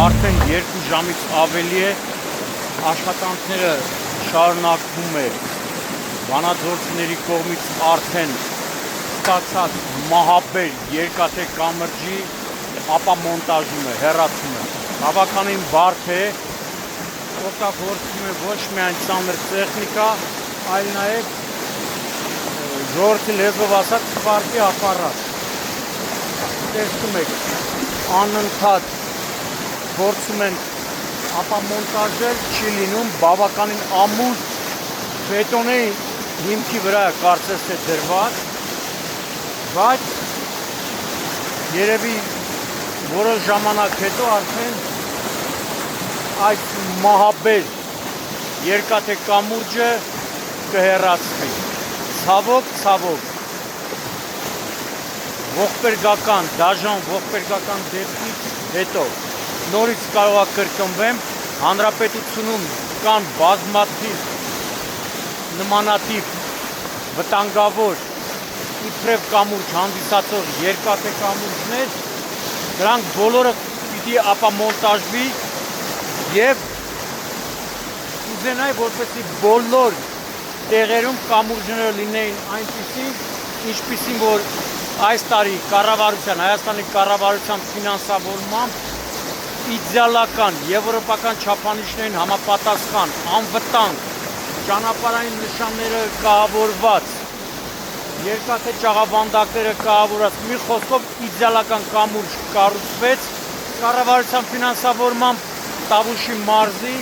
արդեն 2 ժամից ավելի է աշխատանքները շարունակվում է վանաձորցիների կողմից արդեն ստացած մահաբեր երկաթե կամրջի ապամոնտաժումը, հեռացումը բավականին բարդ է, օգտագործվում է ոչ միայն ծանր տեխնիկա, այլ նաև ժողովրդի լեզվով ասած սպարտի ապարատ։ Տեսնում եք, անընդհատ փորձում են ապամոնտաժել, չի լինում, բավականին ամուր բետոնի հիմքի վրա կարծես թե դրված, բայց երևի որոշ ժամանակ հետո արդեն այդ մահաբեր երկաթե կամուրջը կհեռացվի։ Ցավոք, ողբերգական, դաժան ողբերգական դեպքից հետո նորից կարող է կրկնվեմ, հանրապետությունում կան բազմաթիվ նմանատիպ վտանգավոր իբրև կամուրջ հանդիսացող երկաթե կամուրջներ, դրանք բոլորը պիտի ապամոնտաժվի եւ ուզենայի որպեսզի բոլոր տեղերում կամուրջները լինեին այնպիսին, ինչպիսին որ այս տարի կառավարության, Հայաստանի կառավարության ֆինանսավորմամբ իդեալական եվրոպական չափանիշներին համապատասխան, անվտանգ, ճանապարհային նշանները կահավորված, երկաթե ճաղավանդակները կահավորված, մի խոսքով իդեալական կամուրջ կառուցվեց կառավարության ֆինանսավորմամբ Տավուշի մարզի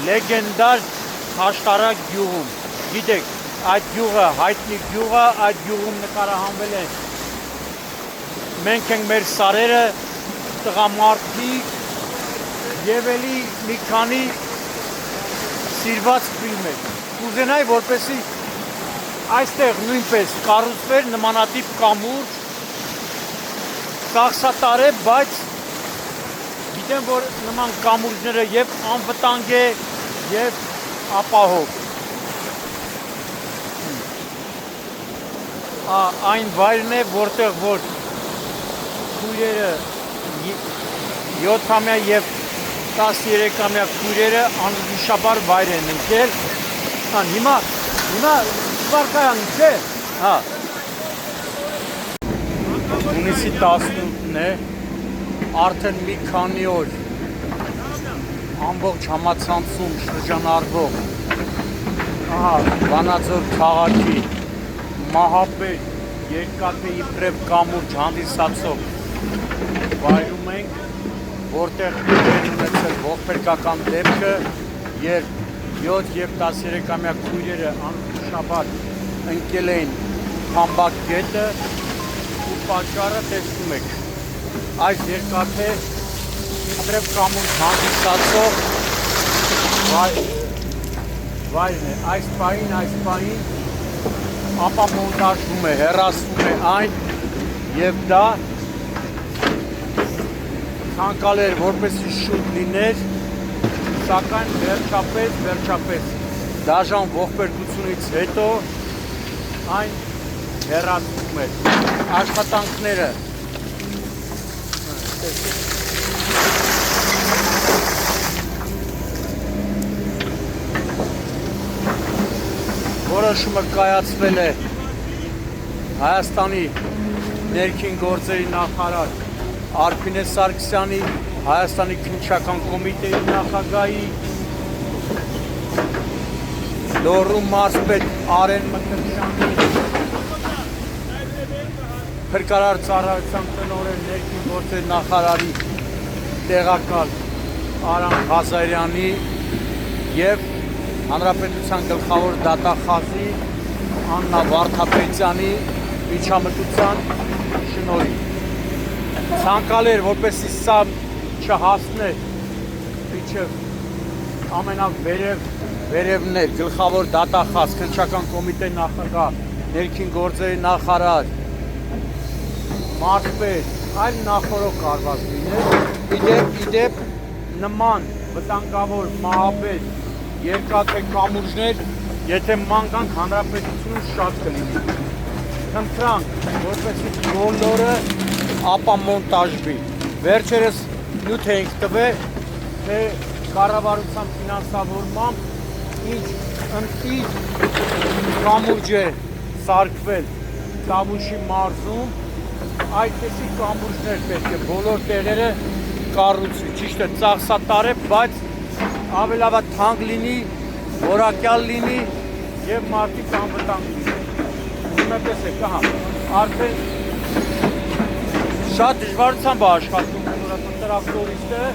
լեգենդար Խաշտարակ գյուղում։ Գիտեք, այդ գյուղը հայտնի գյուղ է, այդ գյուղում նկարահանվել է մենք ենք մեր սարերը, տղամարդիկ եւ էլի մի քանի սիրված ֆիլմեր։ Կուզենայի որպեսզի այստեղ նույնպես կառուցվեր նմանատիպ կամուրջ, ծախսատար է, բայց գիտեմ, որ նման կամուրջները եւ անվտանգ է եւ ապահով։ Այն վայրն է, որտեղ որ քույրերը 7-ամյա եւ 13-ամյա քույրերը անզուշաբար վայր են ընկել։ Հիմա վարկայան չէ։ Հա։ Հունիսի 18-ն է, արդեն մի քանի օր ամբողջ համացանցում շրջանառվող Վանաձոր քաղաքի մահաբեր երկաթե իբրև կամուրջ հանդիսացող վայրում ենք, որտեղ ունեցել ողբերգական դեպքը, երբ 7 եւ 13-ամյա քույրերը անշաբաթ ընկել էին Խամբակ գետը ու պատճառը տեսնում եք։ Այս երկաթե իբրև կամուրջ հանդիսացող վայրն է։ Այս պահին ապամոնտաժվում է, հեռացվում է այն եւ դա ցանկալի էր որպեսզի շուտ լիներ, սակայն վերջապես դաժան ողբերգությունից հետո այն հեռացվում է։ Աշխատանքները որոշումը կայացվել է Հայաստանի ներքին գործերի նախարար Արփինե Սարգսյանի, Հայաստանի քննչական կոմիտեի նախագահի, Լոռու մարզպետ Արեն Մկրտչյանի, Փրկարար ծառայության տնօրեն ներքին գործերի նախարարի տեղակալ Արամ Ղազարյանի եւ Հանրապետության գլխավոր դատախազի Աննա Վարդապետյանի միջամտության շնորհիվ ցանկալի էր որպեսզի սա չհասներ մինչև ամենավերևն էր գլխավոր դատախազ քննչական կոմիտեի նախագահ ներքին գործերի նախարար մարզպետ այլ նախորդ կարված լիներ իդեպ նման վտանգավոր մահաբեր երկաթե կամուրջներ, եթե ման գանք հանրապետությունում շատ կլինի։ Խնդրանք, որպեսզի բոլորը ապամոնտաժվի։ Վերջերս նյութ էինք տվել թե կառավարության ֆինանսավորմամբ ինչ ընտիր կամուրջ է սարքվել Տավուշի մարզում, այդպիսի կամուրջներ պետք է բոլոր տեղերը կառուցվի, ճիշտ է, ծախսատար է, բայց ավելավա թանկ լինի, որակյալ լինի եւ մարդիկ անվտանգ լինի։ Ուրեմն տեսեք, ահա, արդեն շատ դժվարությամբ է աշխատում տրակտորիստը։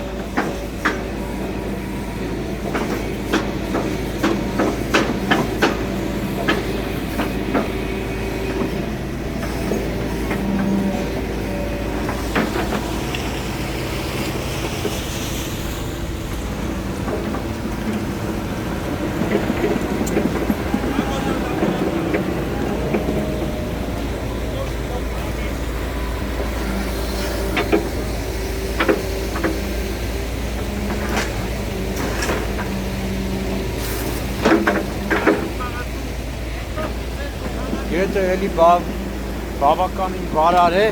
Գետը էլի բավականին վարար է,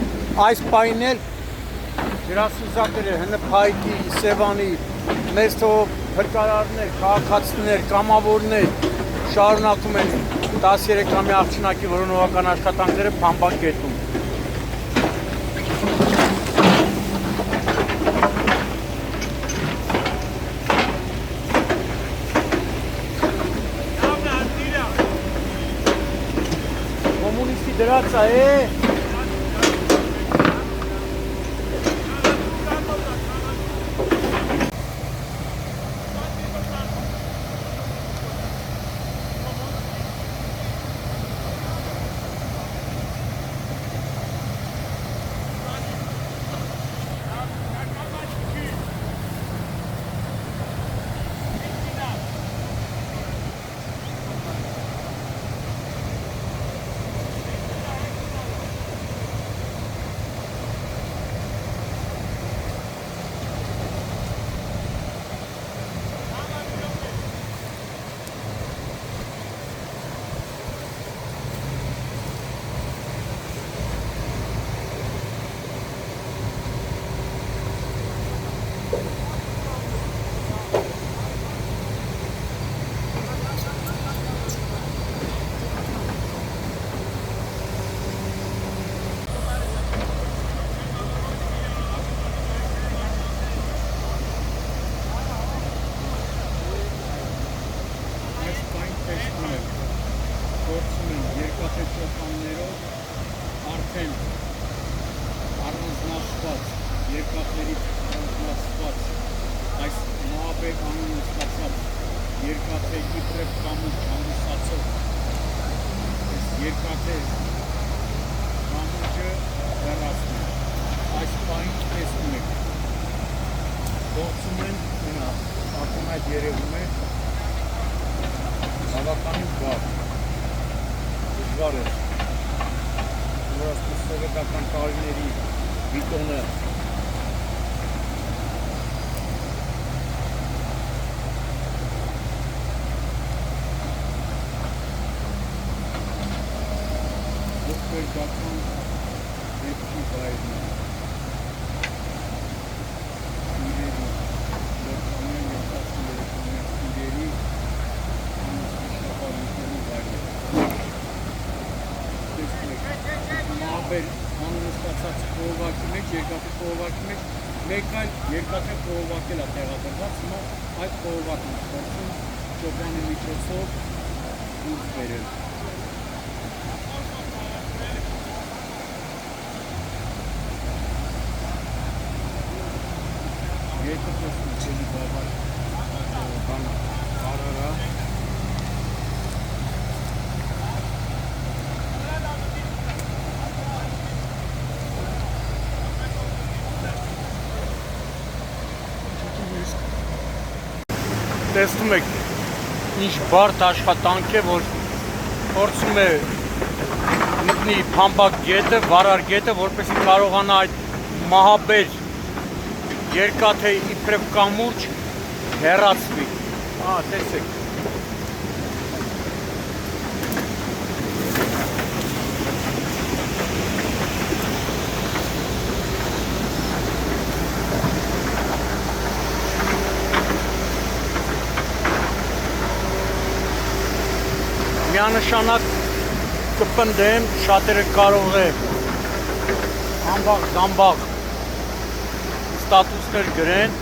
այս պահին էլ ջրասուզակները, հնփայտի, Սևանի, մեծ թվով փրկարարներ, քաղաքացիներ, կամավորներ շարունակում են 13-ամյա աղջնակի որոնողական աշխատանքները Փամբակ գետում։ Դրած է։ Արդեն առանձնացված երկաթներից առանձնացված այս Մահաբեր անունը ստացած երկաթե իբրև կամուրջ հանդիսացող այս երկաթե կամուրջը հեռացնում է։ Այս պահին տեսնում եք, գործում են, ակում այդ երևում է, բավականին բավ, դժվար է։ Սովետական տարիների բիտոնը դեպքերգական դեպքի վայրն է իրերի լորկանյան և 13-ամյա իրերի անուսմիշապարությունների վայրն է Մահաբեր անունը ստացած խողովակի մեջ, երկաթե խողովակի մեջ մեկ այլ երկաթե խողովակ էլ է տեղադրված, հիմա այդ խողովակն է ստացում ճոպանի միջոցով դուրս բերել։ Գետը տեսնում չելի բան կարարա տեսնում եք ինչ բարդ աշխատանք է, որ փորձում է մտնի Փամբակ գետը, վարար գետը, որպեսզի կարողանա այդ Մահաբեր երկաթե իբրև կամուրջ հեռացվի։ Տեսեք։ միանշանակ կպնդեմ, շատերը կարող է անբաղ դամբաղ ստատուսներ գրեն,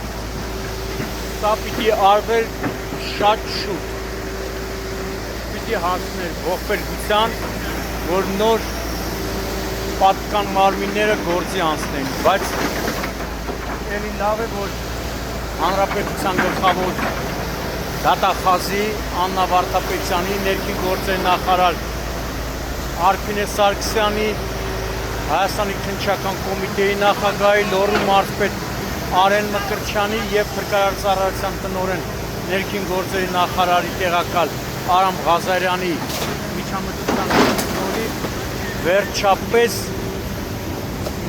սա պիտի արվեր շատ շուտ, պիտի հասներ ողբերգության, որ նոր պատկան մարմինները գործի անցնեն, բայց էլի լավ է, որ հանրապետության գլխավոր դատախազի Աննա Վարդապետյանի, ներքին գործերի նախարար Արփինե Սարգսյանի, Հայաստանի քննչական կոմիտեի նախագահի, Լոռու մարզպետ Արեն Մկրտչյանի եւ փրկարարության տնօրեն ներքին գործերի նախարարի տեղակալ Արամ Ղազարյանի միջամտության շնորհիվ վերջապես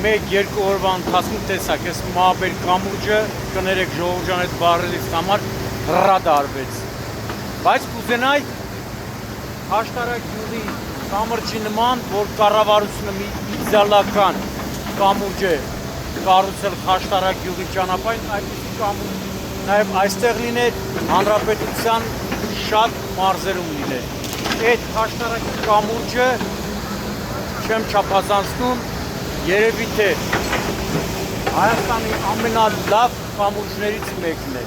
1-2 օրվա ընթացքում տեսակ, այս մահաբեր կամուրջը կներեք ժողովրդյան այդ բառերից համար հրադարվեց, բայց կուզենայի Աշտարակ գյուղի կամրջի նման, որ կառավարությունը մի իդեալական կամուրջ է կառուցել Աշտարակ գյուղի ճանապարհին, այդպիսի կամուրջ նաև այստեղ լիներ, հանրապետության շատ մարզերում լիներ։ Այդ Աշտարակի կամուրջը չեմ չափազանցնում, երևի թե Հայաստանի ամենալավ կամուրջներից մեկն է։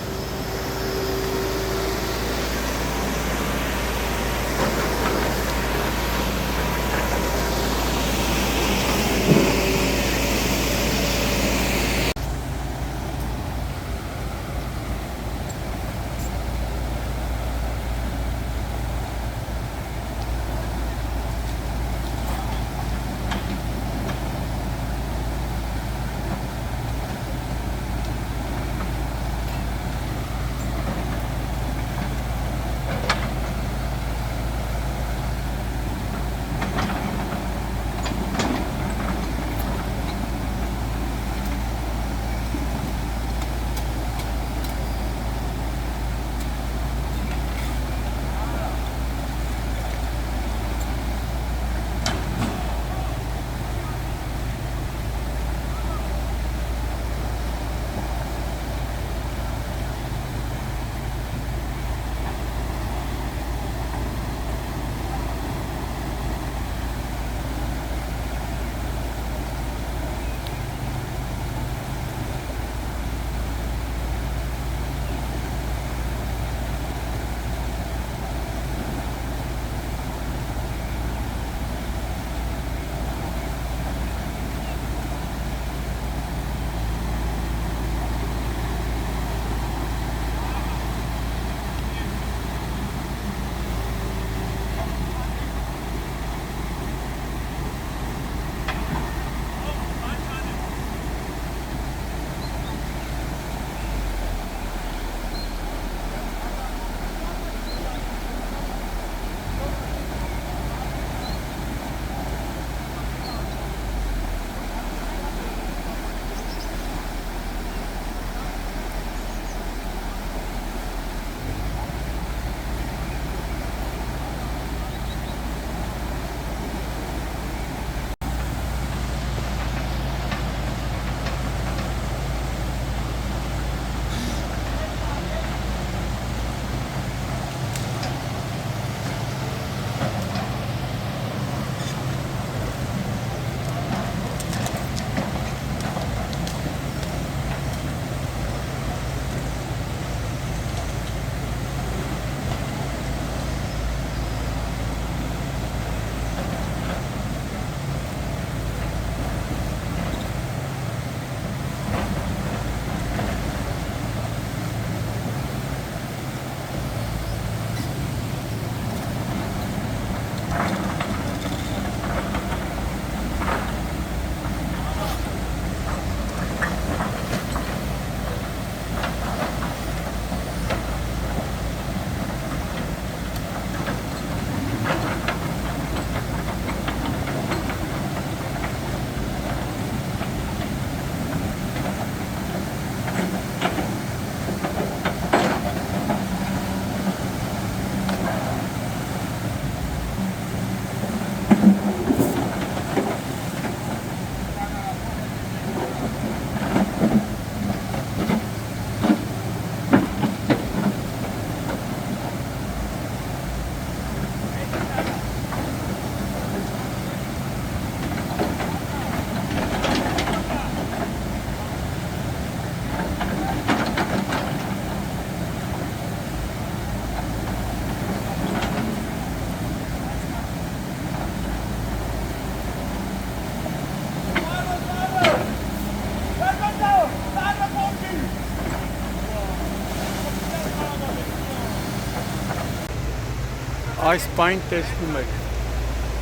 այս պայն տեսնում եք,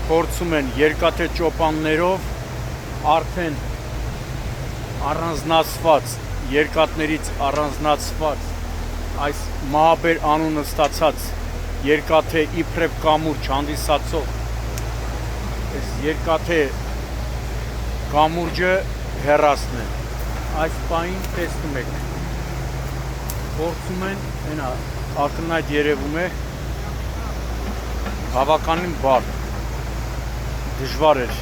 փորձում են երկաթե ճոպաններով արդեն առանձնացված, երկաթներից առանձնացված այս մահաբեր անունը ստացած երկաթե իբրև կամուրջ հանդիսացող այս երկաթե կամուրջը հեռացնեն։ Այս պայն տեսնում եք, փորձում են, այնա ակնհայտ երևում է, բավականին բարդ, դժվար էր,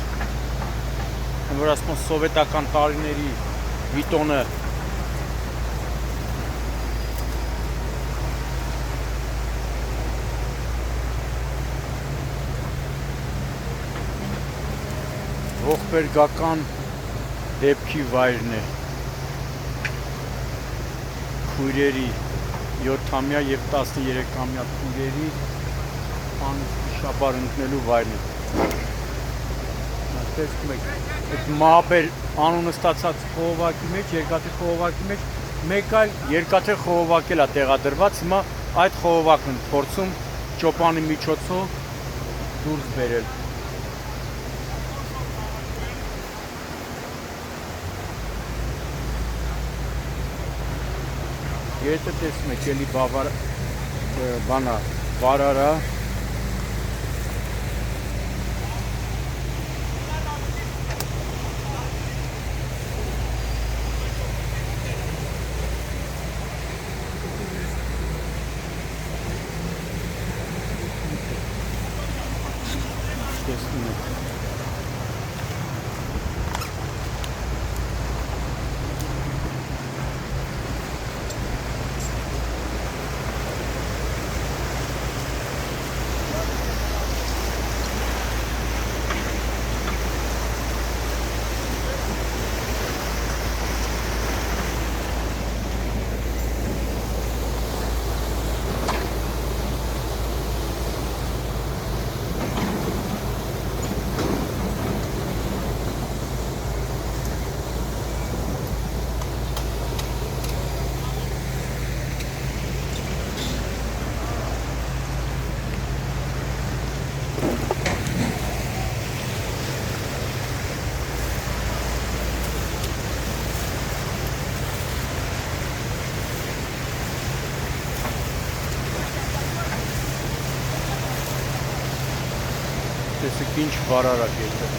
որ ասում սովետական տարիների բիտոնը ողբերգական դեպքի վայրն է, քույրերի 7-ամյա և 13-ամյա քույրերի անշաբար ընկնելու վայրն է։ Տեսնում եք, այդ մահաբեր անունը ստացած խողովակի մեջ, երկաթե խողովակի մեջ, մեկ այլ երկաթե խողովակ էլ է տեղադրված, հիմա այդ խողովակն են փորձում ճոպանի միջոցով դուրս բերել։ Եթե տեսնում եք, էլի բանա, բարարա, տեսնում եք։ Տեսեք ինչ վարարակ է դա։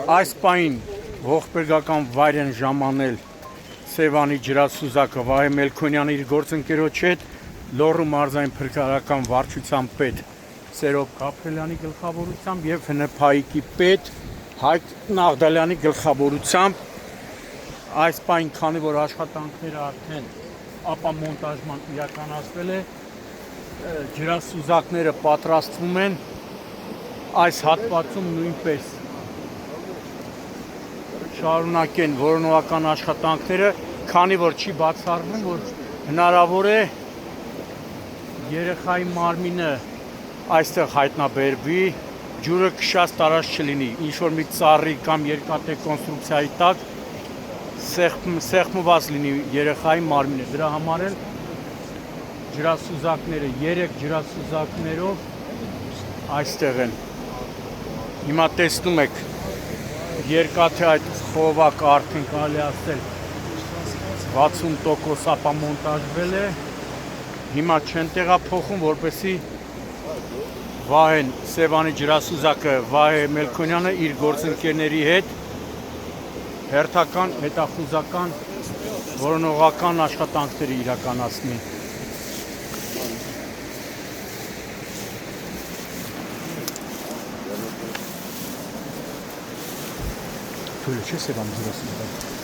Այս պահին ողբերգական վայր են ժամանել Սևանի ջրասուզակը Վահե Մելքոնյանը իր գործընկերոջ հետ, Լոռու մարզային փրկարարական վարչության պետ Սերոբ Գաբրելյանի գլխավորությամբ եւ ՀՆՓ-ի պետ Հայկ Նաղդալյանի գլխավորությամբ այս պահին, քանի որ աշխատանքները արդեն ապամոնտաժման իրականացվել է, ջրասուզակները պատրաստվում են այս հատվածում նույնպես շարունակեն որոնողական աշխատանքները, քանի որ չի բացառվում, որ հնարավոր է երեխայի մարմինը այստեղ հայտնաբերվի, ջուրը քշած տարած չլինի, ինչ-որ մի ծառի կամ երկաթի կոնստրուկցիայի տակ սեղմված լինի երեխայի մարմինը։ Դրա համար էլ ջրասուզակները 3 ջրասուզակներով այստեղ են։ Հիմա տեսնում եք երկաթե այդ խողովակը արդեն կարելի ասել 60% ապամոնտաժվել է։ Հիմա չեն տեղափոխում, որպեսզի Վահեն Սևանի ջրասուզակը Վահե Մելքոնյանը իր գործընկերների հետ հերթական հետախուզական որոնողական աշխատանքները իրականացնի։ Թույլ չէ Սևանի ջրասուզակը։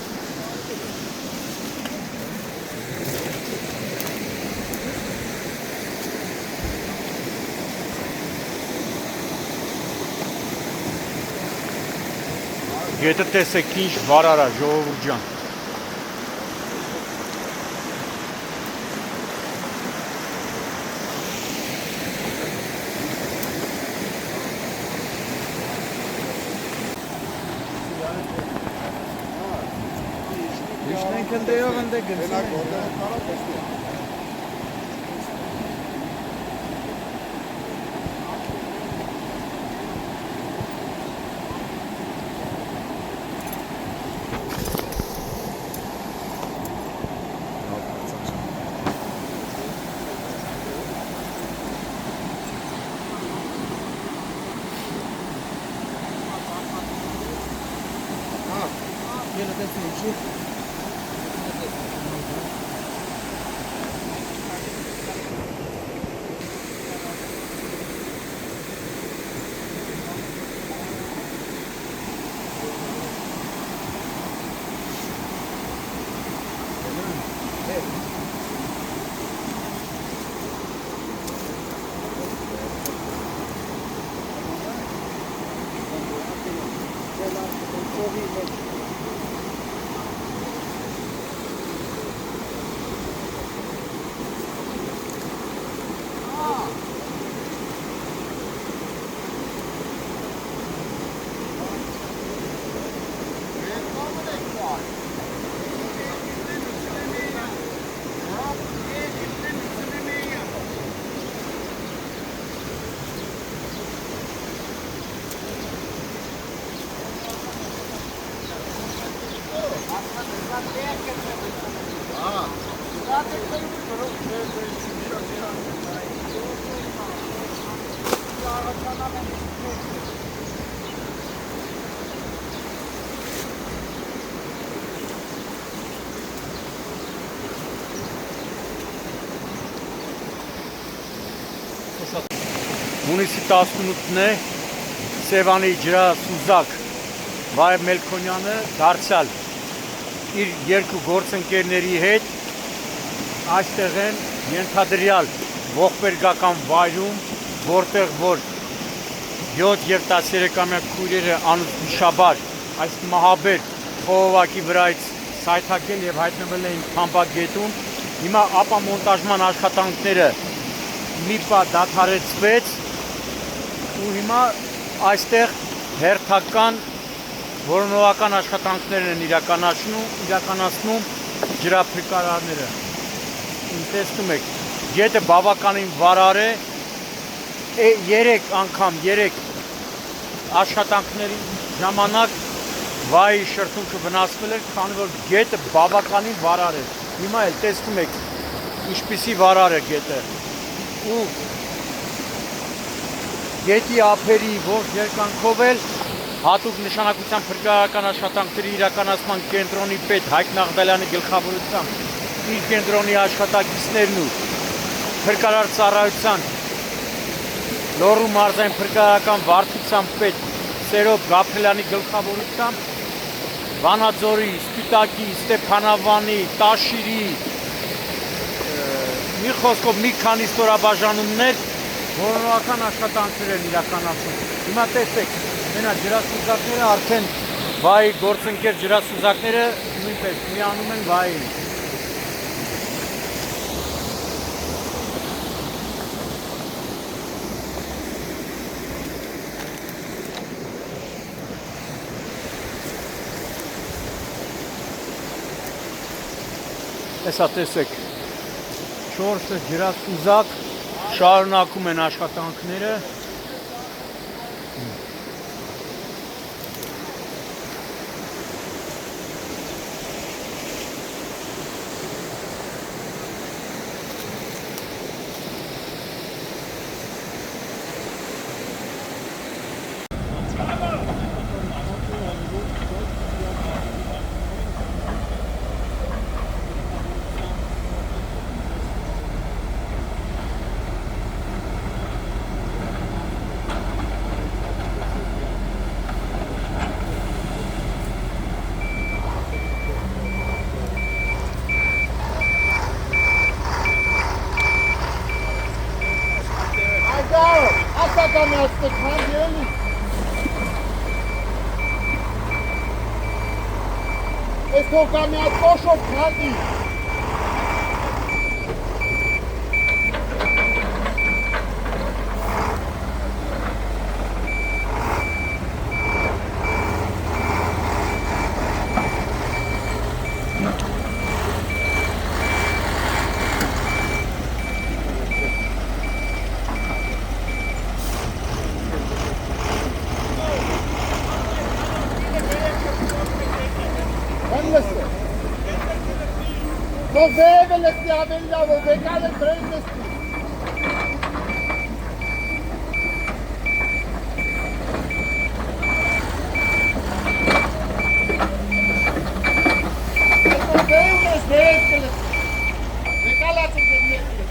Գետը տեսեք ինչ վարար է, ժողովուրդ ջան։ Հունիսի 18-ն է Սևանի ջրասուզակ Վահե Մելքոնյանը դարձյալ իր երկու գործընկերների հետ այստեղ են ենթադրյալ ողբերգական վայրում, որտեղ որ 7 եւ 13-ամյա քույրերը անուշաբար այս մահաբեր խողովակի վրայից սայթաքել եւ հայտնվել էին Թամբագետում։ Հիմա ապամոնտաժման աշխատանքները մի պա դադարեցվեց ու հիմա այստեղ հերթական որոնողական աշխատանքներ են իրականացնում ջրափրկարարները։ Տեսնում եք, գետը բավականին վարար է, 3 աշխատանքների ժամանակ վայի շրթունքը վնասվել էր, քանի որ գետը բավականին վարար է։ Հիմա էլ տեսնում եք ինչպիսի վարար է գետը ու գետի ափերի ողջ երկայնքով էլ հատուկ նշանակության փրկարարական աշխատանքների իրականացման կենտրոնի պետ Հայկ Նաղդալյանի գլխավորությամբ իր կենտրոնի աշխատակիցներն ու փրկարար ծառայության Լոռու մարզային փրկարարական վարչության պետ Սերոբ Գաբրելյանի գլխավորությամբ Վանաձորի, Սպիտակի, Ստեփանավանի, Տաշիրի մի խոսքով մի քանի ստորաբաժանումներ որոնական աշխատանքներ են իրականացնում։ Հիմա տեսեք, մենակ ջրասուզակները արդեն վայի գործընկեր ջրասուզակները նույնպես միանում են վային։ Հեսա տեսեք, 4 ջրասուզակ շարունակում են աշխատանքները։ Esto cambia todo candy. No debe les ya venga, venga de trenes. No debe les venga la trenes.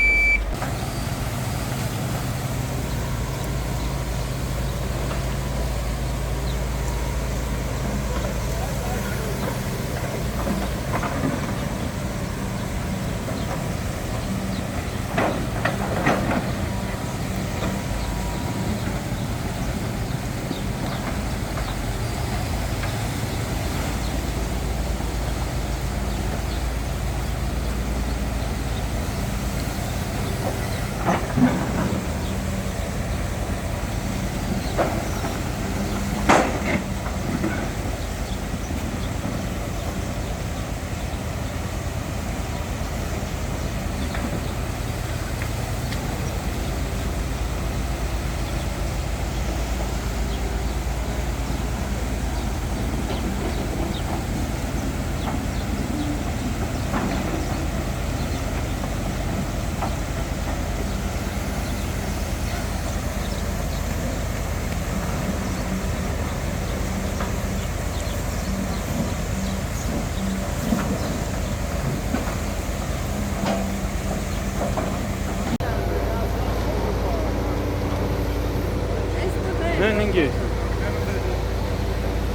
Նենգի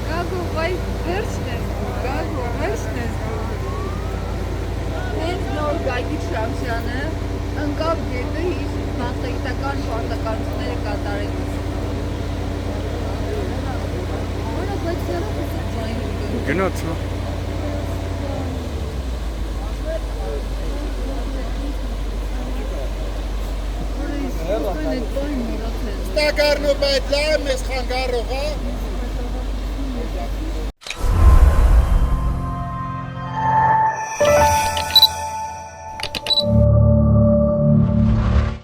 Գագո վայ վերջն է Հենց նոր Գագիկ Շամշյանը ընկավ գետը իր մասնագիտական պարտականությունները կատարելուց Որը բայց դեռ փոխել գնաց Sta carno baitla, mes khangaro ga.